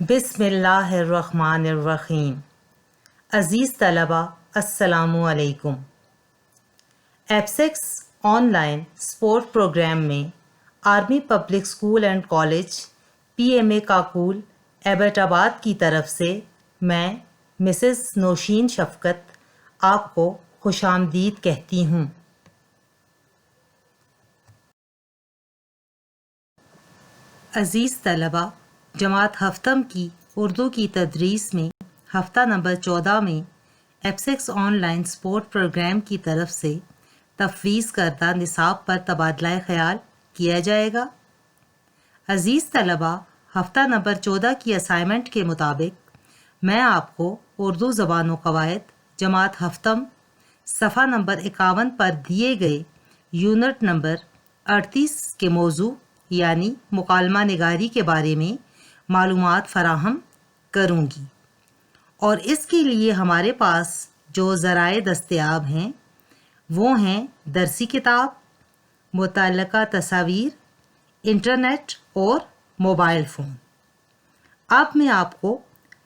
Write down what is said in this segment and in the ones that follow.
بسم اللہ الرحمن الرحیم۔ عزیز طلبہ، السلام علیکم۔ APSACS online support programme میں Army Public School and College PMA Kakul Abbottabad کی طرف سے میں مسز نوشین شفقت آپ کو خوش آمدید کہتی ہوں۔ عزیز طلبہ، جماعت ہفتم کی اردو کی تدریس میں ہفتہ نمبر 14 میں ایپسیکس آن لائن سپورٹ پروگرام کی طرف سے تفویض کردہ نصاب پر تبادلہ خیال کیا جائے گا۔ عزیز طلبہ، ہفتہ نمبر 14 کی اسائنمنٹ کے مطابق میں آپ کو اردو زبان و قواعد جماعت ہفتم صفحہ نمبر 51 پر دیے گئے یونٹ نمبر 38 کے موضوع یعنی مکالمہ نگاری کے بارے میں معلومات فراہم کروں گی، اور اس کے لیے ہمارے پاس جو ذرائع دستیاب ہیں وہ ہیں درسی کتاب، متعلقہ تصاویر، انٹرنیٹ اور موبائل فون۔ اب میں آپ کو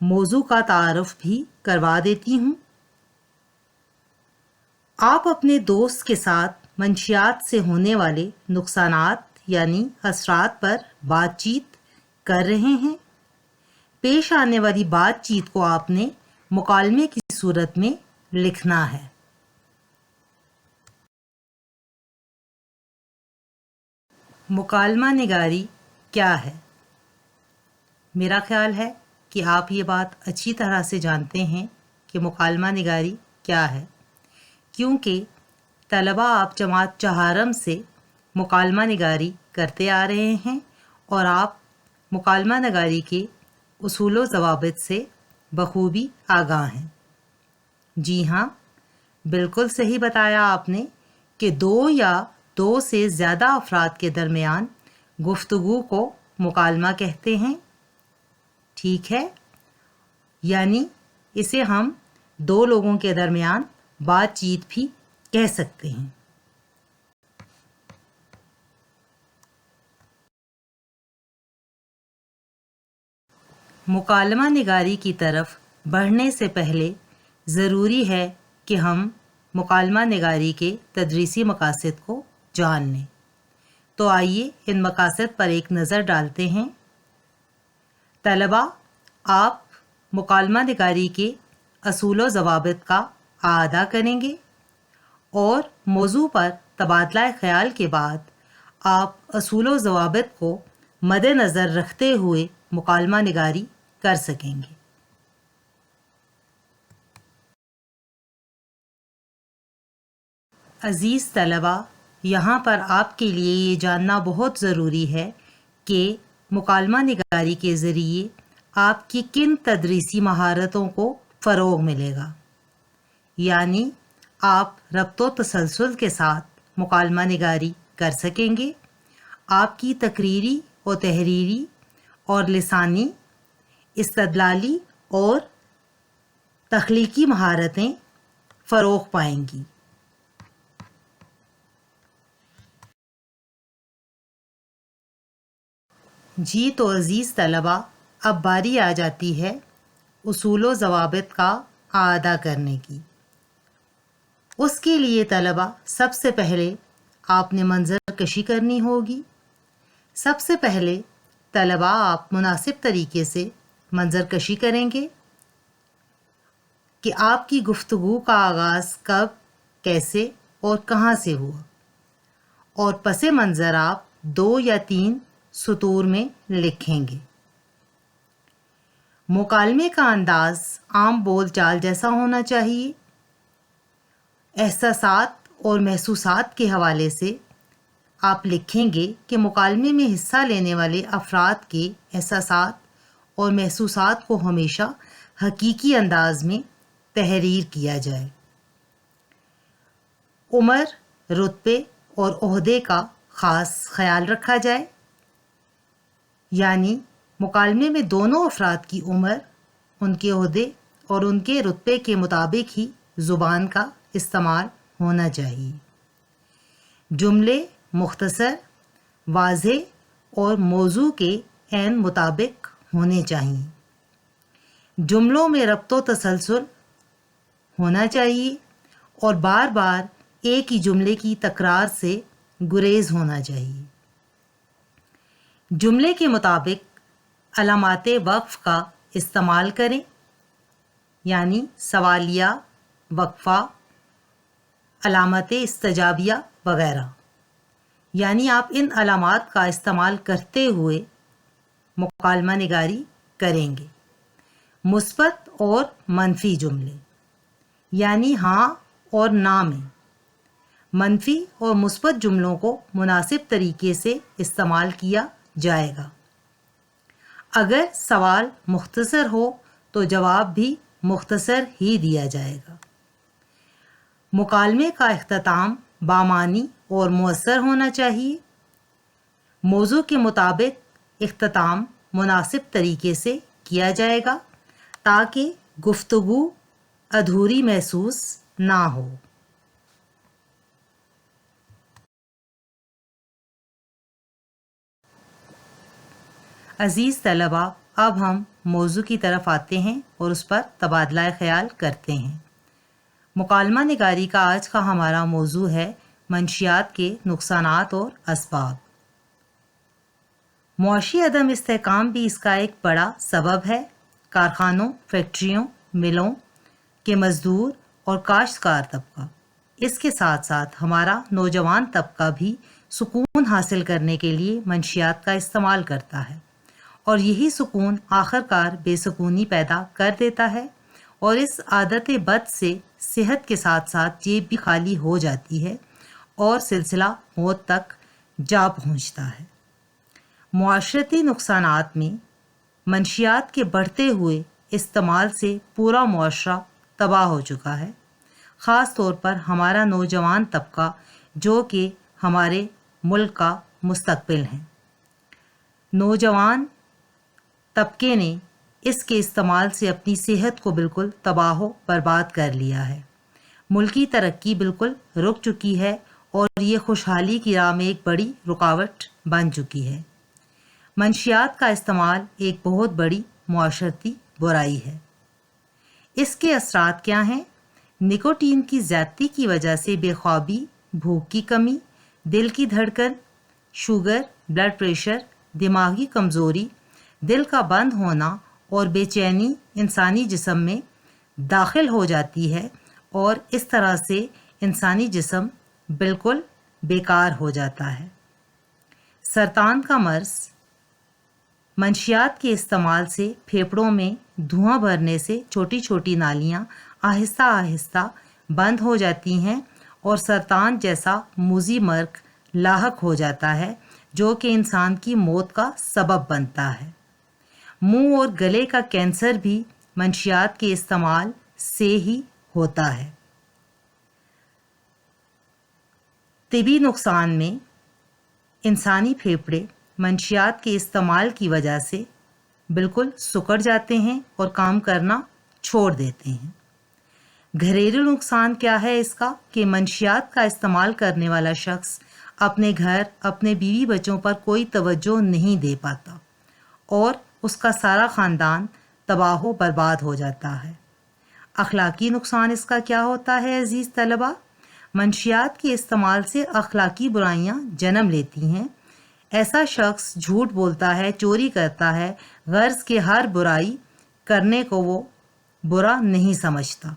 موضوع کا تعارف بھی کروا دیتی ہوں۔ آپ اپنے دوست کے ساتھ منشیات سے ہونے والے نقصانات یعنی اثرات پر بات چیت کر رہے ہیں۔ پیش آنے والی بات چیت کو آپ نے مکالمے کی صورت میں لکھنا ہے۔ مکالمہ نگاری کیا ہے؟ میرا خیال ہے کہ آپ یہ بات اچھی طرح سے جانتے ہیں کہ مکالمہ نگاری کیا ہے، کیونکہ طلبہ آپ جماعت چہارم سے مکالمہ نگاری کرتے آ رہے ہیں اور آپ مکالمہ نگاری کے اصول و ضوابط سے بخوبی آگاہ ہیں۔ جی ہاں، بالکل صحیح بتایا آپ نے کہ دو یا دو سے زیادہ افراد کے درمیان گفتگو کو مکالمہ کہتے ہیں۔ ٹھیک ہے، یعنی اسے ہم دو لوگوں کے درمیان بات چیت بھی کہہ سکتے ہیں۔ مکالمہ نگاری کی طرف بڑھنے سے پہلے ضروری ہے کہ ہم مکالمہ نگاری کے تدریسی مقاصد کو جان لیں۔ تو آئیے ان مقاصد پر ایک نظر ڈالتے ہیں۔ طلبہ، آپ مکالمہ نگاری کے اصول و ضوابط کا اعادہ کریں گے اور موضوع پر تبادلہ خیال کے بعد آپ اصول و ضوابط کو مد نظر رکھتے ہوئے مکالمہ نگاری کر سکیں گے۔ عزیز طلبہ، یہاں پر آپ کے لیے یہ جاننا بہت ضروری ہے کہ مکالمہ نگاری کے ذریعے آپ کی کن تدریسی مہارتوں کو فروغ ملے گا، یعنی آپ ربط و تسلسل کے ساتھ مکالمہ نگاری کر سکیں گے۔ آپ کی تقریری و تحریری اور لسانی، استدلالی اور تخلیقی مہارتیں فروغ پائیں گی۔ جی تو عزیز طلبہ، اب باری آ جاتی ہے اصول و ضوابط کا اعادہ کرنے کی۔ اس کے لیے طلبہ سب سے پہلے آپ نے منظر کشی کرنی ہوگی۔ سب سے پہلے طلبہ آپ مناسب طریقے سے منظر کشی کریں گے کہ آپ کی گفتگو کا آغاز کب، کیسے اور کہاں سے ہوا، اور پس منظر آپ 2 یا 3 سطور میں لکھیں گے۔ مکالمے کا انداز عام بول چال جیسا ہونا چاہیے۔ احساسات اور محسوسات کے حوالے سے آپ لکھیں گے کہ مکالمے میں حصہ لینے والے افراد کے احساسات اور محسوسات کو ہمیشہ حقیقی انداز میں تحریر کیا جائے۔ عمر، رتبے اور عہدے کا خاص خیال رکھا جائے، یعنی مکالمے میں دونوں افراد کی عمر، ان کے عہدے اور ان کے رتبے کے مطابق ہی زبان کا استعمال ہونا چاہیے۔ جملے مختصر، واضح اور موضوع کے عین مطابق ہونے چاہئیں۔ جملوں میں ربط و تسلسل ہونا چاہیے اور بار بار ایک ہی جملے کی تکرار سے گریز ہونا چاہیے۔ جملے کے مطابق علامات وقف کا استعمال کریں، یعنی سوالیہ، وقفہ، علامت استجابیہ وغیرہ، یعنی آپ ان علامات کا استعمال کرتے ہوئے مکالمہ نگاری کریں گے۔ مثبت اور منفی جملے، یعنی ہاں اور نہ میں منفی اور مثبت جملوں کو مناسب طریقے سے استعمال کیا جائے گا۔ اگر سوال مختصر ہو تو جواب بھی مختصر ہی دیا جائے گا۔ مکالمے کا اختتام بامعنی اور مؤثر ہونا چاہیے۔ موضوع کے مطابق اختتام مناسب طریقے سے کیا جائے گا تاکہ گفتگو ادھوری محسوس نہ ہو۔ عزیز طلباء، اب ہم موضوع کی طرف آتے ہیں اور اس پر تبادلہ خیال کرتے ہیں۔ مکالمہ نگاری کا آج کا ہمارا موضوع ہے منشیات کے نقصانات اور اسباب۔ معاشی عدم استحکام بھی اس کا ایک بڑا سبب ہے۔ کارخانوں، فیکٹریوں، ملوں کے مزدور اور کاشتکار طبقہ، اس کے ساتھ ساتھ ہمارا نوجوان طبقہ بھی سکون حاصل کرنے کے لیے منشیات کا استعمال کرتا ہے، اور یہی سکون آخر کار بے سکونی پیدا کر دیتا ہے، اور اس عادت بد سے صحت کے ساتھ ساتھ جیب بھی خالی ہو جاتی ہے اور سلسلہ موت تک جا پہنچتا ہے۔ معاشرتی نقصانات میں منشیات کے بڑھتے ہوئے استعمال سے پورا معاشرہ تباہ ہو چکا ہے، خاص طور پر ہمارا نوجوان طبقہ جو کہ ہمارے ملک کا مستقبل ہے۔ نوجوان طبقے نے اس کے استعمال سے اپنی صحت کو بالکل تباہ و برباد کر لیا ہے۔ ملکی ترقی بالکل رک چکی ہے اور یہ خوشحالی کی راہ میں ایک بڑی رکاوٹ بن چکی ہے۔ منشیات کا استعمال ایک بہت بڑی معاشرتی برائی ہے۔ اس کے اثرات کیا ہیں؟ نکوٹین کی زیادتی کی وجہ سے بے خوابی، بھوک کی کمی، دل کی دھڑکن، شوگر، بلڈ پریشر، دماغی کمزوری، دل کا بند ہونا اور بے چینی انسانی جسم میں داخل ہو جاتی ہے، اور اس طرح سے انسانی جسم بالکل بیکار ہو جاتا ہے۔ سرطان کا مرض منشیات کے استعمال سے پھیپھڑوں میں دھواں بھرنے سے چھوٹی چھوٹی نالیاں آہستہ آہستہ بند ہو جاتی ہیں اور سرطان جیسا موذی مرگ لاحق ہو جاتا ہے جو کہ انسان کی موت کا سبب بنتا ہے۔ منہ اور گلے کا کینسر بھی منشیات کے استعمال سے ہی ہوتا ہے۔ طبی نقصان میں انسانی پھیپھڑے منشیات کے استعمال کی وجہ سے بالکل سکڑ جاتے ہیں اور کام کرنا چھوڑ دیتے ہیں۔ گھریلو نقصان کیا ہے اس کا؟ کہ منشیات کا استعمال کرنے والا شخص اپنے گھر، اپنے بیوی بچوں پر کوئی توجہ نہیں دے پاتا اور اس کا سارا خاندان تباہ و برباد ہو جاتا ہے۔ اخلاقی نقصان اس کا کیا ہوتا ہے عزیز طلباء؟ منشیات کے استعمال سے اخلاقی برائیاں جنم لیتی ہیں۔ ایسا شخص جھوٹ بولتا ہے، چوری کرتا ہے، غرض کہ ہر برائی کرنے کو وہ برا نہیں سمجھتا،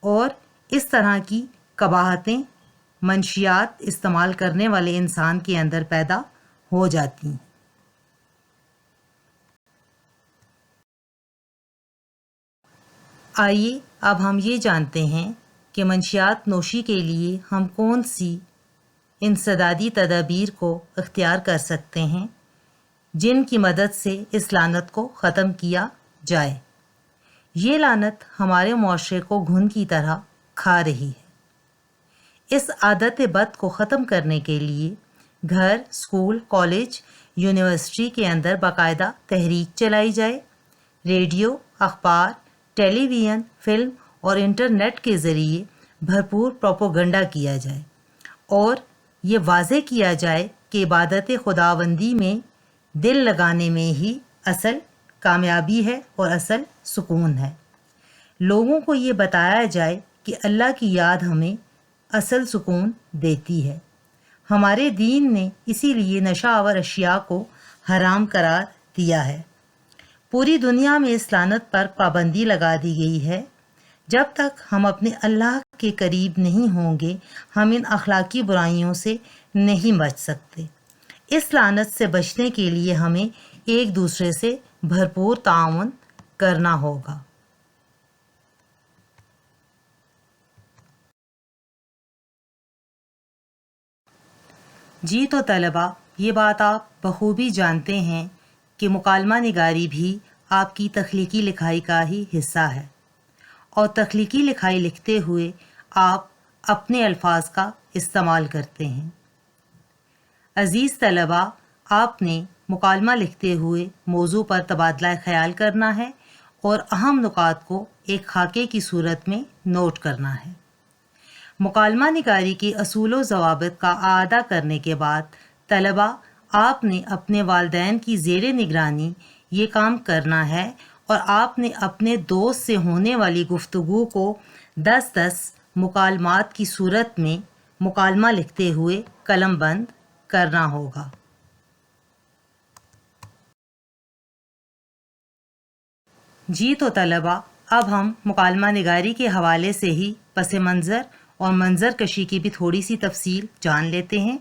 اور اس طرح کی قباحتیں منشیات استعمال کرنے والے انسان کے اندر پیدا ہو جاتی ہیں۔ آئیے اب ہم یہ جانتے ہیں کہ منشیات نوشی کے لیے ہم کون سی انسدادی تدابیر کو اختیار کر سکتے ہیں جن کی مدد سے اس لعنت کو ختم کیا جائے۔ یہ لعنت ہمارے معاشرے کو گھن کی طرح کھا رہی ہے۔ اس عادت بد کو ختم کرنے کے لیے گھر، اسکول، کالج، یونیورسٹی کے اندر باقاعدہ تحریک چلائی جائے۔ ریڈیو، اخبار، ٹیلی ویژن، فلم اور انٹرنیٹ کے ذریعے بھرپور پروپیگنڈا کیا جائے اور یہ واضح کیا جائے کہ عبادت خداوندی میں دل لگانے میں ہی اصل کامیابی ہے اور اصل سکون ہے۔ لوگوں کو یہ بتایا جائے کہ اللہ کی یاد ہمیں اصل سکون دیتی ہے۔ ہمارے دین نے اسی لیے نشہ آور اشیاء کو حرام قرار دیا ہے۔ پوری دنیا میں اس لعنت پر پابندی لگا دی گئی ہے۔ جب تک ہم اپنے اللہ کے قریب نہیں ہوں گے ہم ان اخلاقی برائیوں سے نہیں بچ سکتے۔ اس لعنت سے بچنے کے لیے ہمیں ایک دوسرے سے بھرپور تعاون کرنا ہوگا۔ جی تو طلباء، یہ بات آپ بخوبی جانتے ہیں کہ مکالمہ نگاری بھی آپ کی تخلیقی لکھائی کا ہی حصہ ہے، اور تخلیقی لکھائی لکھتے ہوئے آپ اپنے الفاظ کا استعمال کرتے ہیں۔ عزیز طلباء، آپ نے مکالمہ لکھتے ہوئے موضوع پر تبادلہ خیال کرنا ہے اور اہم نکات کو ایک خاکے کی صورت میں نوٹ کرنا ہے۔ مکالمہ نگاری کے اصول و ضوابط کا اعادہ کرنے کے بعد طلباء آپ نے اپنے والدین کی زیر نگرانی یہ کام کرنا ہے اور آپ نے اپنے دوست سے ہونے والی گفتگو کو 10 مکالمات کی صورت میں مکالمہ لکھتے ہوئے قلم بند کرنا ہوگا۔ جی تو طلباء، اب ہم مکالمہ نگاری کے حوالے سے ہی پس منظر اور منظر کشی کی بھی تھوڑی سی تفصیل جان لیتے ہیں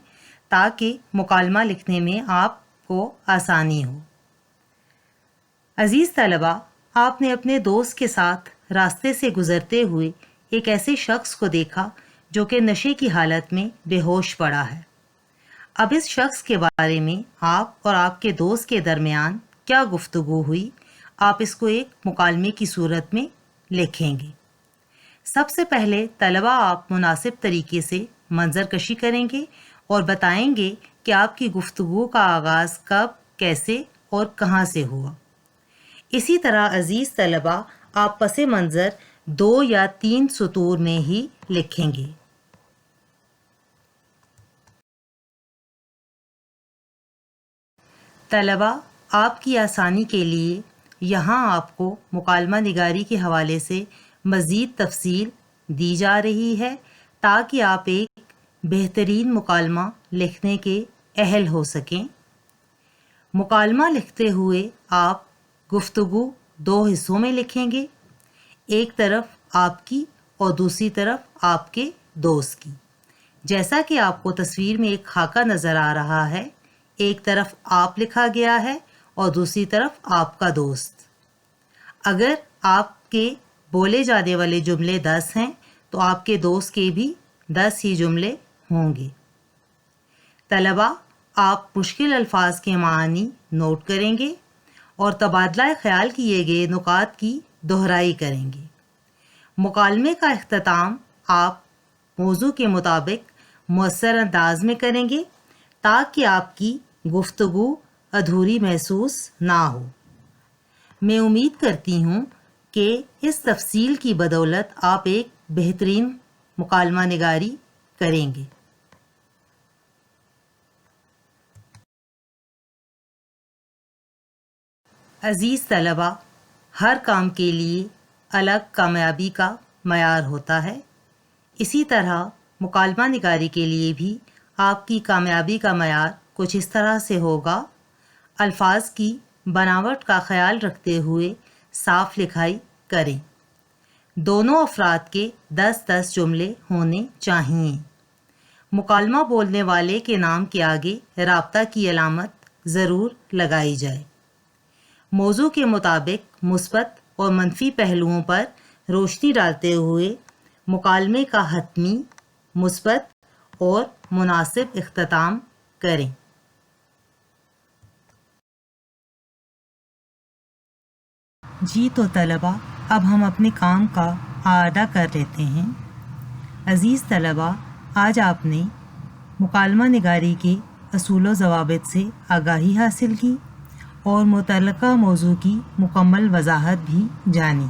تاکہ مکالمہ لکھنے میں آپ کو آسانی ہو۔ عزیز طلباء، آپ نے اپنے دوست کے ساتھ راستے سے گزرتے ہوئے ایک ایسے شخص کو دیکھا جو کہ نشے کی حالت میں بے ہوش پڑا ہے۔ اب اس شخص کے بارے میں آپ اور آپ کے دوست کے درمیان کیا گفتگو ہوئی، آپ اس کو ایک مکالمے کی صورت میں لکھیں گے۔ سب سے پہلے طلباء آپ مناسب طریقے سے منظر کشی کریں گے اور بتائیں گے کہ آپ کی گفتگو کا آغاز کب، کیسے اور کہاں سے ہوا۔ اسی طرح عزیز طلباء، آپ پس منظر 2 یا 3 سطور میں ہی لکھیں گے۔ طلباء، آپ کی آسانی کے لیے یہاں آپ کو مکالمہ نگاری کے حوالے سے مزید تفصیل دی جا رہی ہے تاکہ آپ ایک بہترین مکالمہ لکھنے کے اہل ہو سکیں۔ مکالمہ لکھتے ہوئے آپ گفتگو 2 حصوں میں لکھیں گے، ایک طرف آپ کی اور دوسری طرف آپ کے دوست کی۔ جیسا کہ آپ کو تصویر میں ایک خاکہ نظر آ رہا ہے، ایک طرف آپ لکھا گیا ہے اور دوسری طرف آپ کا دوست۔ اگر آپ کے بولے جانے والے جملے 10 ہیں تو آپ کے دوست کے بھی 10 ہی جملے ہوں گے۔ طلباء، آپ مشکل الفاظ کے معنی نوٹ کریں گے اور تبادلہ خیال کیے گئے نکات کی دہرائی کریں گے۔ مکالمے کا اختتام آپ موضوع کے مطابق مؤثر انداز میں کریں گے تاکہ آپ کی گفتگو ادھوری محسوس نہ ہو۔ میں امید کرتی ہوں کہ اس تفصیل کی بدولت آپ ایک بہترین مکالمہ نگاری کریں گے۔ عزیز طلباء، ہر کام کے لیے الگ کامیابی کا معیار ہوتا ہے، اسی طرح مکالمہ نگاری کے لیے بھی آپ کی کامیابی کا معیار کچھ اس طرح سے ہوگا: الفاظ کی بناوٹ کا خیال رکھتے ہوئے صاف لکھائی کریں، دونوں افراد کے 10 جملے ہونے چاہئیں، مکالمہ بولنے والے کے نام کے آگے رابطہ کی علامت ضرور لگائی جائے، موضوع کے مطابق مثبت اور منفی پہلوؤں پر روشنی ڈالتے ہوئے مکالمے کا حتمی، مثبت اور مناسب اختتام کریں۔ جی تو طلباء، اب ہم اپنے کام کا اعادہ کر لیتے ہیں۔ عزیز طلباء، آج آپ نے مکالمہ نگاری کے اصول و ضوابط سے آگاہی حاصل کی اور متعلقہ موضوع کی مکمل وضاحت بھی جانی۔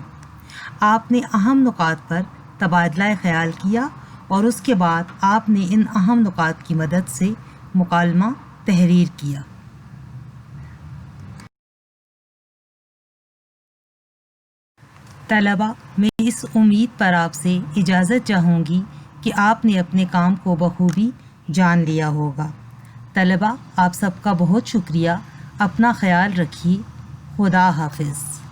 آپ نے اہم نکات پر تبادلہ خیال کیا اور اس کے بعد آپ نے ان اہم نکات کی مدد سے مکالمہ تحریر کیا۔ طلبہ، میں اس امید پر آپ سے اجازت چاہوں گی کہ آپ نے اپنے کام کو بخوبی جان لیا ہوگا۔ طلبہ، آپ سب کا بہت شکریہ۔ اپنا خیال رکھیے۔ خدا حافظ۔